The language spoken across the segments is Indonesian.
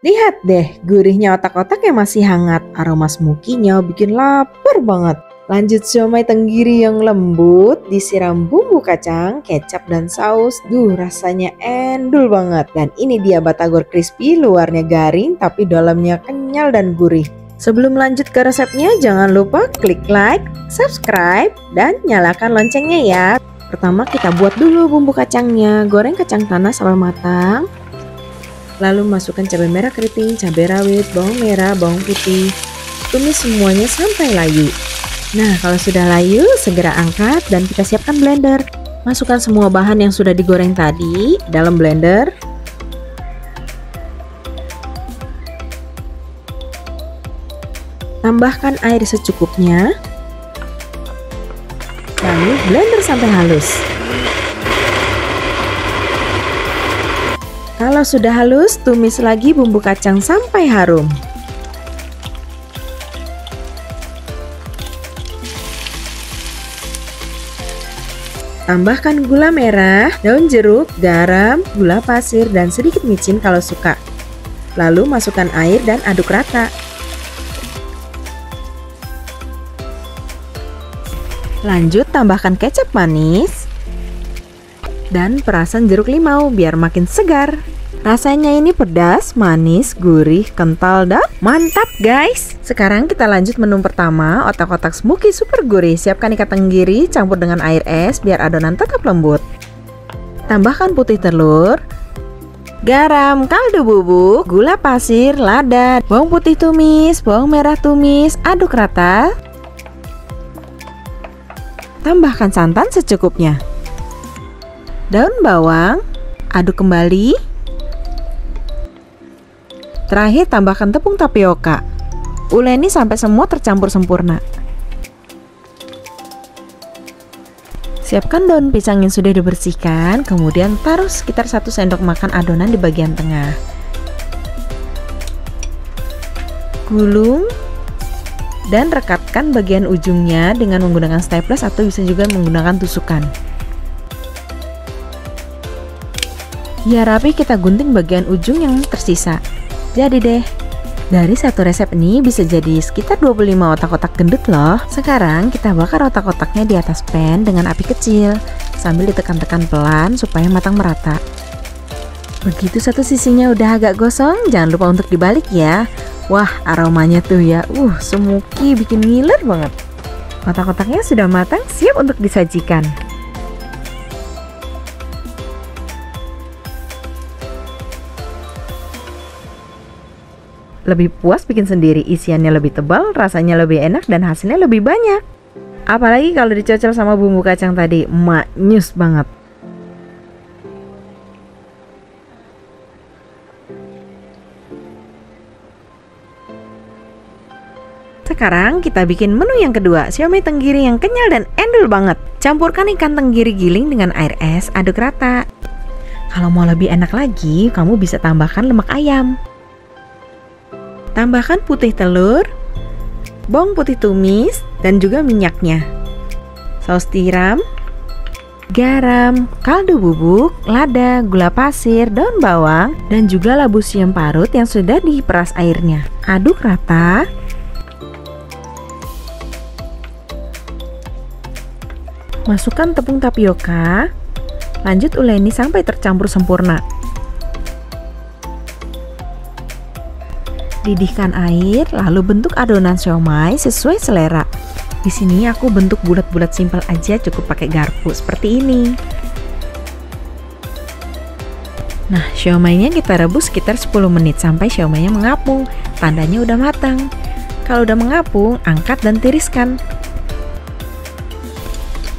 Lihat deh, gurihnya otak-otak yang masih hangat. Aroma smoky-nya bikin lapar banget. Lanjut siomay tenggiri yang lembut, disiram bumbu kacang, kecap dan saus. Duh, rasanya endul banget. Dan ini dia batagor crispy, luarnya garing tapi dalamnya kenyal dan gurih. Sebelum lanjut ke resepnya, jangan lupa klik like, subscribe, dan nyalakan loncengnya ya. Pertama kita buat dulu bumbu kacangnya. Goreng kacang tanah sampai matang. Lalu masukkan cabai merah keriting, cabai rawit, bawang merah, bawang putih. Tumis semuanya sampai layu. Nah, kalau sudah layu, segera angkat dan kita siapkan blender. Masukkan semua bahan yang sudah digoreng tadi dalam blender. Tambahkan air secukupnya. Lalu blender sampai halus. Kalau sudah halus, tumis lagi bumbu kacang sampai harum. Tambahkan gula merah, daun jeruk, garam, gula pasir, dan sedikit micin kalau suka. Lalu masukkan air dan aduk rata. Lanjut tambahkan kecap manis dan perasan jeruk limau biar makin segar. Rasanya ini pedas, manis, gurih, kental, dan mantap guys. Sekarang kita lanjut menu pertama, otak-otak smoky super gurih. Siapkan ikan tenggiri, campur dengan air es biar adonan tetap lembut. Tambahkan putih telur, garam, kaldu bubuk, gula pasir, lada, bawang putih tumis, bawang merah tumis, aduk rata. Tambahkan santan secukupnya. Daun bawang, aduk kembali. Terakhir tambahkan tepung tapioka. Uleni sampai semua tercampur sempurna. Siapkan daun pisang yang sudah dibersihkan, kemudian taruh sekitar 1 sendok makan adonan di bagian tengah. Gulung dan rekatkan bagian ujungnya dengan menggunakan staples atau bisa juga menggunakan tusukan. Biar rapi, kita gunting bagian ujung yang tersisa. Jadi deh, dari satu resep ini bisa jadi sekitar 25 otak-otak gendut loh. Sekarang kita bakar otak-otaknya di atas pan dengan api kecil sambil ditekan-tekan pelan supaya matang merata. Begitu satu sisinya udah agak gosong, jangan lupa untuk dibalik ya. Wah, aromanya tuh ya, smoky bikin ngiler banget. Otak-otaknya sudah matang, siap untuk disajikan. Lebih puas bikin sendiri, isiannya lebih tebal, rasanya lebih enak, dan hasilnya lebih banyak. Apalagi kalau dicocol sama bumbu kacang tadi, maknyus banget. Sekarang kita bikin menu yang kedua, siomay tenggiri yang kenyal dan endul banget. Campurkan ikan tenggiri giling dengan air es, aduk rata. Kalau mau lebih enak lagi, kamu bisa tambahkan lemak ayam. Tambahkan putih telur, bawang putih tumis, dan juga minyaknya. Saus tiram, garam, kaldu bubuk, lada, gula pasir, daun bawang, dan juga labu siam parut yang sudah diperas airnya. Aduk rata. Masukkan tepung tapioka. Lanjut uleni sampai tercampur sempurna. Didihkan air, lalu bentuk adonan siomay sesuai selera. Di sini aku bentuk bulat-bulat simpel aja, cukup pakai garpu seperti ini. Nah, siomaynya kita rebus sekitar 10 menit sampai siomaynya mengapung. Tandanya udah matang. Kalau udah mengapung, angkat dan tiriskan.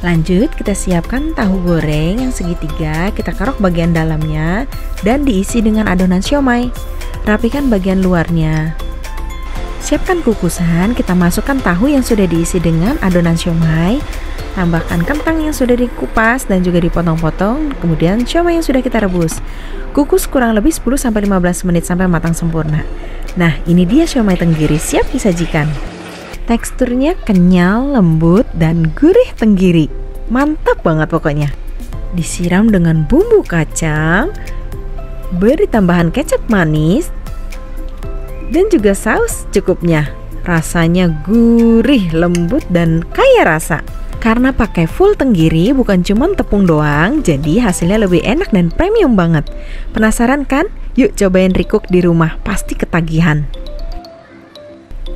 Lanjut, kita siapkan tahu goreng yang segitiga, kita kerok bagian dalamnya dan diisi dengan adonan siomay. Rapikan bagian luarnya. Siapkan kukusan, kita masukkan tahu yang sudah diisi dengan adonan siomay. Tambahkan kentang yang sudah dikupas dan juga dipotong-potong, kemudian siomay yang sudah kita rebus. Kukus kurang lebih 10-15 menit sampai matang sempurna. Nah, ini dia siomay tenggiri siap disajikan. Teksturnya kenyal, lembut, dan gurih tenggiri. Mantap banget pokoknya. Disiram dengan bumbu kacang, beri tambahan kecap manis, Dan juga saus cukupnya. Rasanya gurih, lembut, dan kaya rasa. Karena pakai full tenggiri, bukan cuma tepung doang, jadi hasilnya lebih enak dan premium banget. Penasaran kan? Yuk cobain recook di rumah, pasti ketagihan.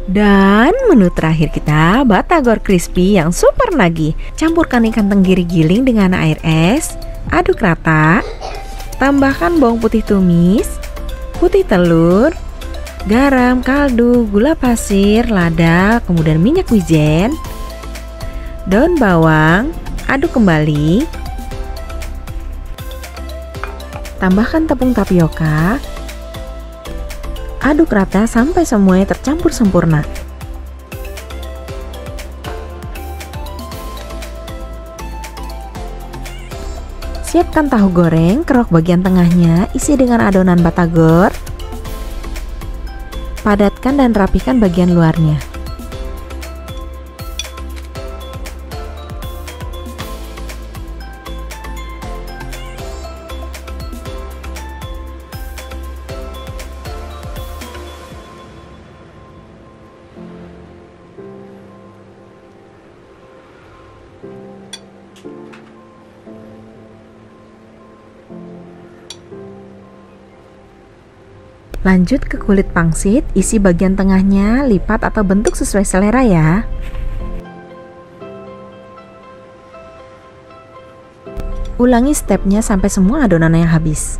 Dan menu terakhir kita, batagor crispy yang super nagih. Campurkan ikan tenggiri giling dengan air es, aduk rata, tambahkan bawang putih tumis, putih telur, garam, kaldu, gula pasir, lada, kemudian minyak wijen, daun bawang, aduk kembali. Tambahkan tepung tapioka. Aduk rata sampai semuanya tercampur sempurna. Siapkan tahu goreng, kerok bagian tengahnya, isi dengan adonan batagor. Padatkan dan rapihkan bagian luarnya. Lanjut ke kulit pangsit, isi bagian tengahnya, lipat atau bentuk sesuai selera ya. Ulangi stepnya sampai semua adonannya habis.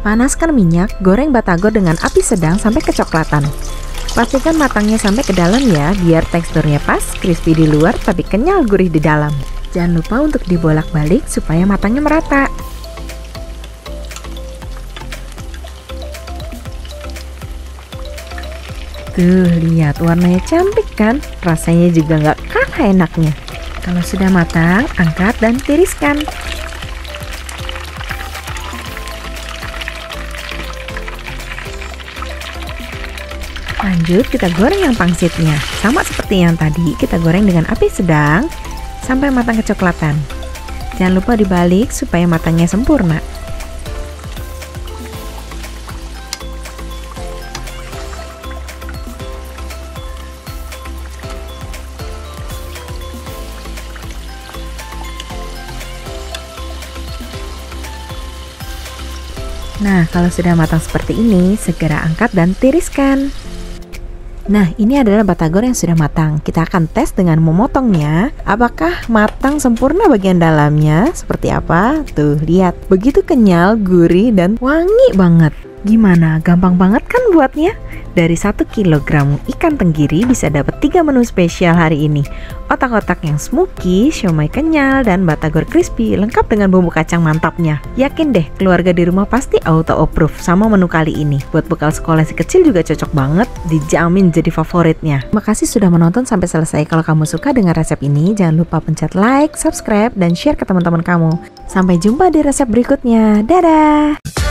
Panaskan minyak, goreng batagor dengan api sedang sampai kecoklatan. Pastikan matangnya sampai ke dalam ya, biar teksturnya pas, crispy di luar tapi kenyal gurih di dalam. Jangan lupa untuk dibolak-balik supaya matangnya merata. Tuh, lihat warnanya cantik kan? Rasanya juga nggak kalah enaknya. Kalau sudah matang, angkat dan tiriskan. Lanjut kita goreng yang pangsitnya. Sama seperti yang tadi, kita goreng dengan api sedang sampai matang kecoklatan. Jangan lupa dibalik supaya matangnya sempurna. Nah, kalau sudah matang seperti ini, segera angkat dan tiriskan. Nah, ini adalah batagor yang sudah matang. Kita akan tes dengan memotongnya. Apakah matang sempurna bagian dalamnya? Seperti apa? Tuh, lihat. Begitu kenyal, gurih, dan wangi banget. Gimana? Gampang banget kan buatnya? Dari 1 kg ikan tenggiri bisa dapat 3 menu spesial hari ini. Otak-otak yang smoky, siomay kenyal, dan batagor crispy lengkap dengan bumbu kacang mantapnya. Yakin deh, keluarga di rumah pasti auto approve sama menu kali ini. Buat bekal sekolah si kecil juga cocok banget, dijamin jadi favoritnya. Makasih sudah menonton sampai selesai. Kalau kamu suka dengan resep ini, jangan lupa pencet like, subscribe, dan share ke teman-teman kamu. Sampai jumpa di resep berikutnya. Dadah!